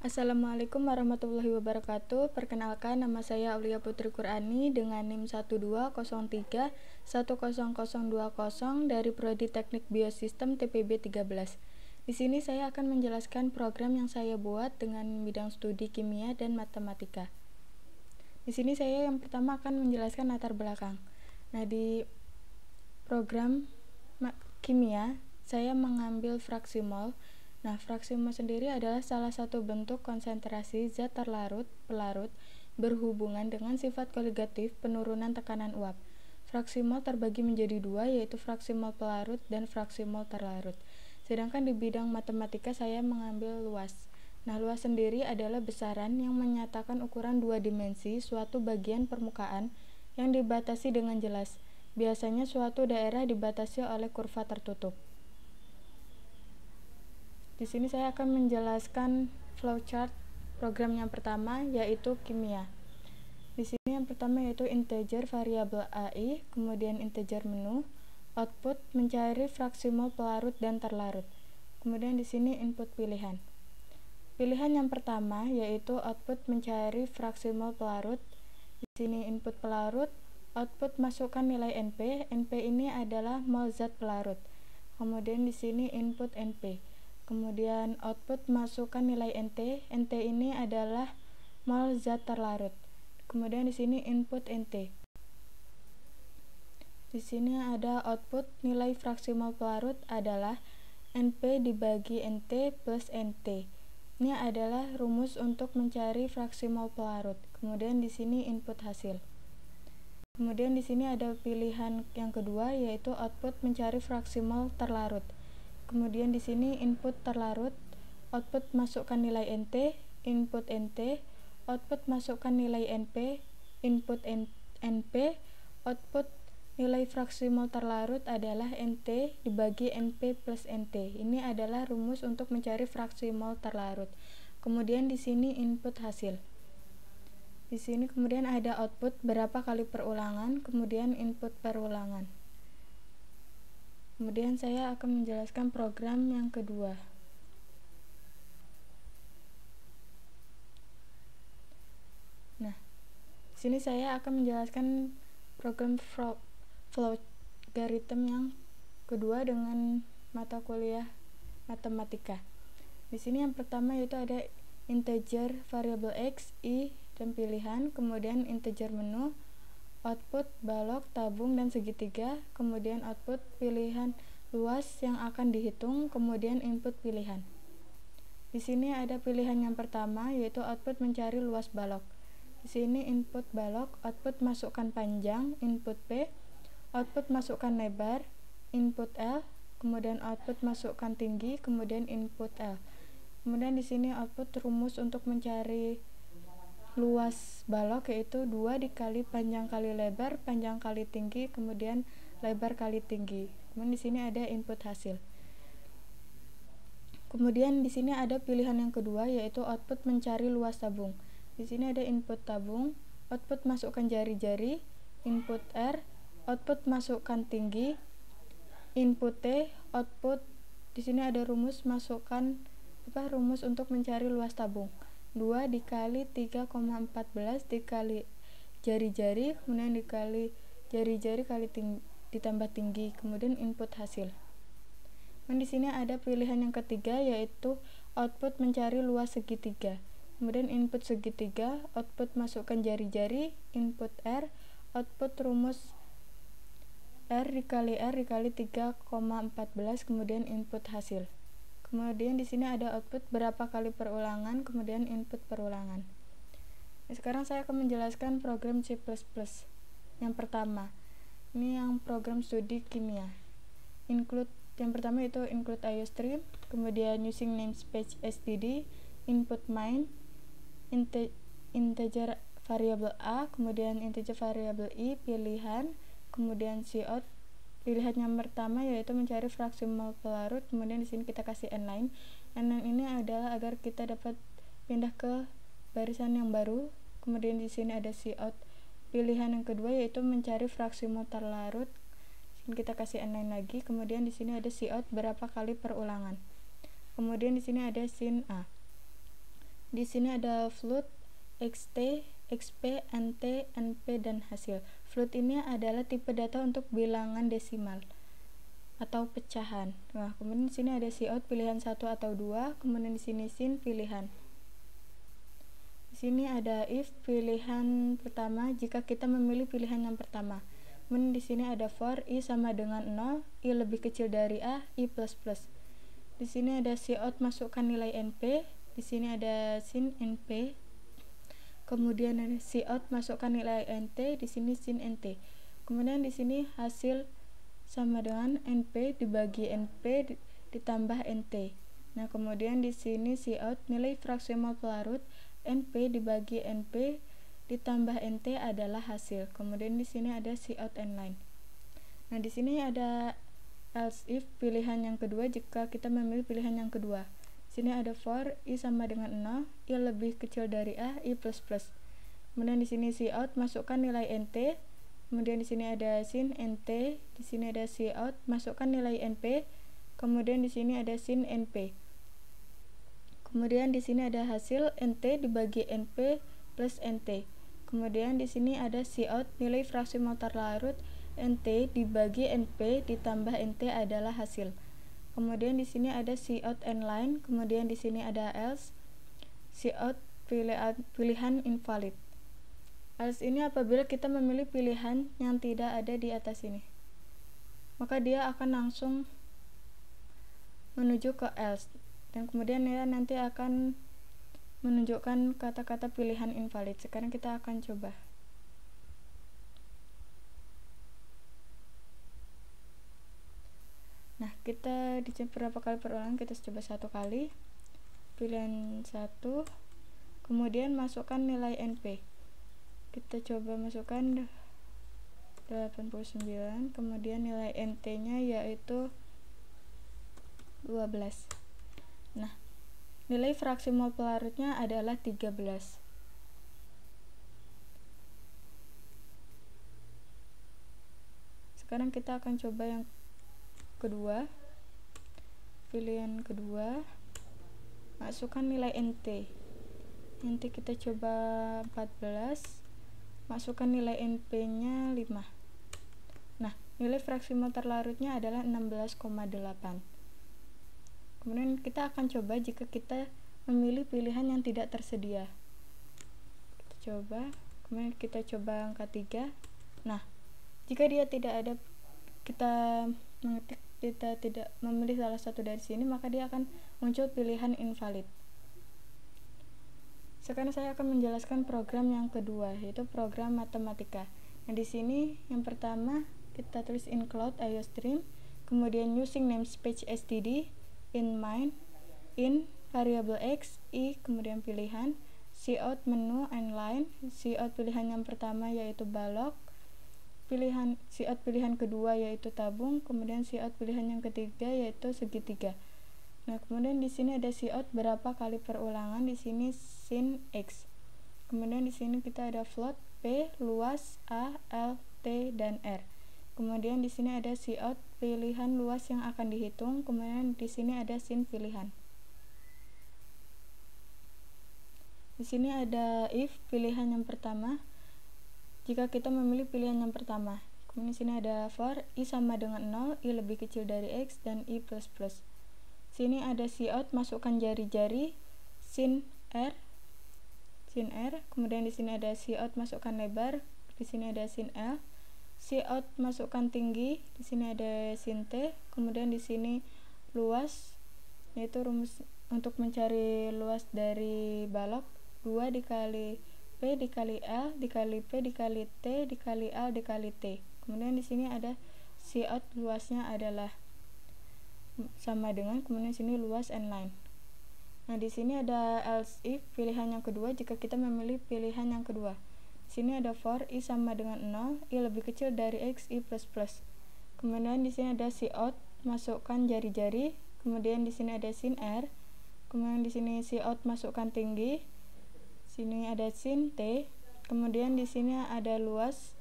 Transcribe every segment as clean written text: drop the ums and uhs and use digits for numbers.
Assalamualaikum warahmatullahi wabarakatuh. Perkenalkan, nama saya Aulia Putri Qurani dengan NIM 120310020 dari Prodi Teknik Biosistem TPB 13. Di sini saya akan menjelaskan program yang saya buat dengan bidang studi kimia dan matematika. Di sini saya yang pertama akan menjelaskan latar belakang. Nah, di program kimia saya mengambil fraksi mol. Nah, fraksi mol sendiri adalah salah satu bentuk konsentrasi zat pelarut berhubungan dengan sifat koligatif penurunan tekanan uap. Fraksi mol terbagi menjadi dua, yaitu fraksi mol pelarut dan fraksi mol terlarut. Sedangkan di bidang matematika saya mengambil luas. Nah, luas sendiri adalah besaran yang menyatakan ukuran dua dimensi suatu bagian permukaan yang dibatasi dengan jelas. Biasanya suatu daerah dibatasi oleh kurva tertutup. Di sini saya akan menjelaskan flowchart program yang pertama, yaitu kimia. Di sini yang pertama yaitu integer variabel AI, kemudian integer menu, output mencari fraksi mol pelarut dan terlarut. Kemudian di sini input pilihan. Pilihan yang pertama yaitu output mencari fraksi mol pelarut. Di sini input pelarut, output masukkan nilai NP. NP ini adalah mol zat pelarut. Kemudian di sini input NP. Kemudian output masukkan nilai NT. NT ini adalah mol zat terlarut. Kemudian di sini input NT. Di sini ada output nilai fraksi mol pelarut adalah NP dibagi NT plus NT. Ini adalah rumus untuk mencari fraksi mol pelarut. Kemudian di sini input hasil. Kemudian di sini ada pilihan yang kedua yaitu output mencari fraksi mol terlarut. Kemudian di sini input terlarut, output masukkan nilai NT, input NT, output masukkan nilai NP, input NP, output nilai fraksi mol terlarut adalah NT dibagi NP plus NT. Ini adalah rumus untuk mencari fraksi mol terlarut. Kemudian di sini input hasil. Di sini kemudian ada output berapa kali perulangan, kemudian input perulangan. Kemudian saya akan menjelaskan program yang kedua. Nah, di sini saya akan menjelaskan program flowgarithm yang kedua dengan mata kuliah matematika. Di sini yang pertama yaitu ada integer variabel x, y, dan pilihan, kemudian integer menu, output balok, tabung, dan segitiga, kemudian output pilihan luas yang akan dihitung, kemudian input pilihan. Di sini ada pilihan yang pertama yaitu output mencari luas balok. Di sini input balok, output masukkan panjang, input P, output masukkan lebar, input L, kemudian output masukkan tinggi, kemudian input L. Kemudian di sini output rumus untuk mencari luas balok yaitu 2 dikali panjang kali lebar, panjang kali tinggi, kemudian lebar kali tinggi. Kemudian di sini ada input hasil. Kemudian di sini ada pilihan yang kedua yaitu output mencari luas tabung. Di sini ada input tabung, output masukkan jari-jari, input R, output masukkan tinggi, input T, output. Di sini ada rumus rumus untuk mencari luas tabung. 2 dikali 3,14 dikali jari-jari, kemudian dikali jari-jari kali ditambah tinggi, kemudian input hasil. Dan di sini ada pilihan yang ketiga yaitu output mencari luas segitiga. Kemudian input segitiga, output masukkan jari-jari, input R, output rumus R dikali 3,14, kemudian input hasil. Kemudian di sini ada output berapa kali perulangan, kemudian input perulangan. Nah, sekarang saya akan menjelaskan program C++. Yang pertama, ini yang program studi kimia. Yang pertama itu include IOStream, kemudian using namespace std, input main, integer variabel A, kemudian integer variabel I, pilihan, kemudian cout. Pilihan yang pertama yaitu mencari fraksi mol pelarut, kemudian di sini kita kasih n-line. N-line ini adalah agar kita dapat pindah ke barisan yang baru. Kemudian di sini ada cout. Pilihan yang kedua yaitu mencari fraksi mol terlarut. Di sini kita kasih n-line lagi. Kemudian di sini ada cout berapa kali perulangan. Kemudian di sini ada sin A. Di sini ada float, xt, xp, nt, np, dan hasil. Float ini adalah tipe data untuk bilangan desimal atau pecahan. Nah, kemudian di sini ada cout pilihan 1 atau 2, kemudian di sini sin pilihan. Di sini ada if pilihan pertama jika kita memilih pilihan yang pertama. Kemudian di sini ada for i sama dengan 0, i lebih kecil dari a, i plus plus. Di sini ada cout masukkan nilai np, di sini ada sin np. Kemudian ada cout masukkan nilai nt, di sini sin nt. Kemudian di sini hasil sama dengan np dibagi np ditambah nt. Nah, kemudian di sini cout nilai fraksimal pelarut np dibagi np ditambah nt adalah hasil. Kemudian di sini ada cout nline. Nah, di sini ada else if pilihan yang kedua jika kita memilih pilihan yang kedua. Di sini ada for i sama dengan 0, i lebih kecil dari a, i plus plus. Kemudian di sini cout masukkan nilai nt. Kemudian di sini ada sin nt, di sini ada cout, masukkan nilai np, kemudian di sini ada sin np. Kemudian di sini ada hasil nt dibagi np plus nt. Kemudian di sini ada cout nilai fraksimal terlarut nt dibagi np ditambah nt adalah hasil. Kemudian di sini ada cout nline, kemudian di sini ada else, cout pilihan invalid. Else ini apabila kita memilih pilihan yang tidak ada di atas ini, maka dia akan langsung menuju ke else, dan kemudian dia nanti akan menunjukkan kata-kata pilihan invalid. Sekarang kita akan coba. Nah, kita di beberapa kali perulangan, kita coba 1 kali, pilihan 1, kemudian masukkan nilai np. Kita coba masukkan 89, kemudian nilai nt nya yaitu 12. Nah, nilai fraksimal pelarutnya adalah 13. Sekarang kita akan coba yang kedua, pilihan kedua, masukkan nilai nt. Nanti kita coba 14, masukkan nilai np nya 5. Nah, nilai fraksimal terlarutnya adalah 16,8. Kemudian kita akan coba jika kita memilih pilihan yang tidak tersedia. Kita coba, kemudian kita coba angka 3. Nah, jika dia tidak ada, kita tidak memilih salah satu dari sini, maka dia akan muncul pilihan invalid. Sekarang saya akan menjelaskan program yang kedua, yaitu program matematika. Nah, di sini yang pertama kita tulis include iostream, kemudian using namespace std, in main, in variable x, i, kemudian pilihan, cout menu nline, cout pilihan yang pertama yaitu balok, cout pilihan kedua yaitu tabung, kemudian cout pilihan yang ketiga yaitu segitiga. Nah, kemudian di sini ada cout berapa kali perulangan, di sini sin x. Kemudian di sini kita ada float p, luas a, l, t, dan r. Kemudian di sini ada cout pilihan luas yang akan dihitung, kemudian di sini ada sin pilihan. Di sini ada if pilihan yang pertama jika kita memilih pilihan yang pertama. Kemudian di sini ada for i sama dengan 0, i lebih kecil dari x, dan i plus plus. Sini ada cout masukkan jari-jari, sin r, kemudian di sini ada cout masukkan lebar, di sini ada sin l, cout masukkan tinggi, di sini ada sin t, kemudian di sini luas, yaitu rumus untuk mencari luas dari balok 2 dikali p dikali l dikali p dikali t dikali l dikali t. Kemudian di sini ada cout luasnya adalah sama dengan, kemudian sini luas nline. Nah, di sini ada else if pilihan yang kedua jika kita memilih pilihan yang kedua. Di sini ada for i sama dengan 0, i lebih kecil dari x, i plus plus. Kemudian di sini ada cout masukkan jari-jari, kemudian di sini ada sin r, kemudian di sini cout masukkan tinggi, sini ada sin t, kemudian di sini ada luas.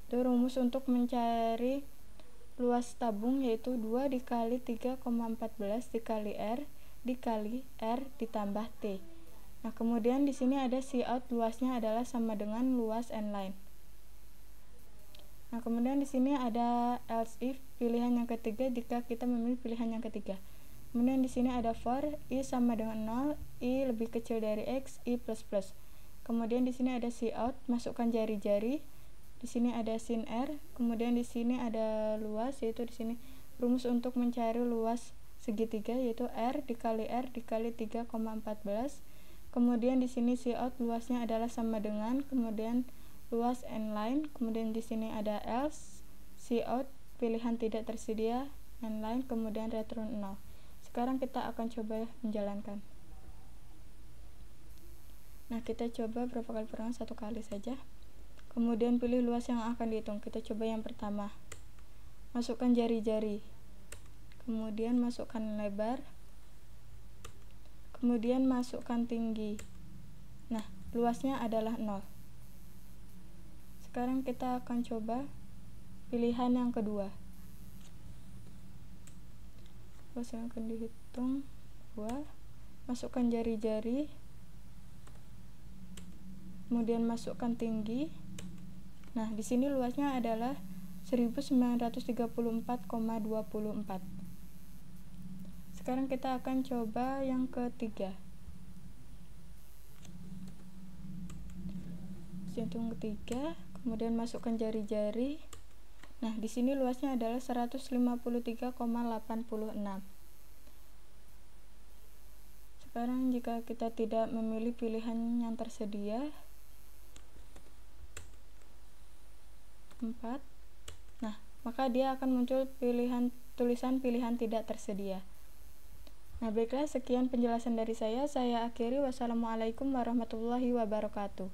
Itu rumus untuk mencari luas tabung yaitu 2 dikali 3,14 dikali r dikali r ditambah t. Nah, kemudian di sini ada cout, luasnya adalah sama dengan luas n-line. Nah, kemudian di sini ada else if, pilihan yang ketiga jika kita memilih pilihan yang ketiga. Kemudian di sini ada for, i sama dengan 0, i lebih kecil dari x, i plus plus. Kemudian di sini ada cout, masukkan jari-jari. Di sini ada sin r, kemudian di sini ada luas, yaitu di sini rumus untuk mencari luas segitiga, yaitu r dikali 3,14. Kemudian di sini cout, luasnya adalah sama dengan, kemudian luas n-line, kemudian di sini ada else, cout, pilihan tidak tersedia, n-line, kemudian return 0. Sekarang kita akan coba menjalankan. Nah, kita coba berapa kali perulangan? 1 kali saja. Kemudian pilih luas yang akan dihitung. Kita coba yang pertama. Masukkan jari-jari. Kemudian masukkan lebar. Kemudian masukkan tinggi. Nah, luasnya adalah 0. Sekarang kita akan coba pilihan yang kedua. Luas yang akan dihitung 2. Masukkan jari-jari. Kemudian masukkan tinggi. Nah, di sini luasnya adalah 1934,24. Sekarang kita akan coba yang ketiga. Hitung ketiga, kemudian masukkan jari-jari. Nah, di sini luasnya adalah 153,86. Sekarang jika kita tidak memilih pilihan yang tersedia, 4. Nah, maka dia akan muncul tulisan pilihan tidak tersedia. Nah, baiklah, sekian penjelasan dari saya. Saya akhiri. Wassalamualaikum warahmatullahi wabarakatuh.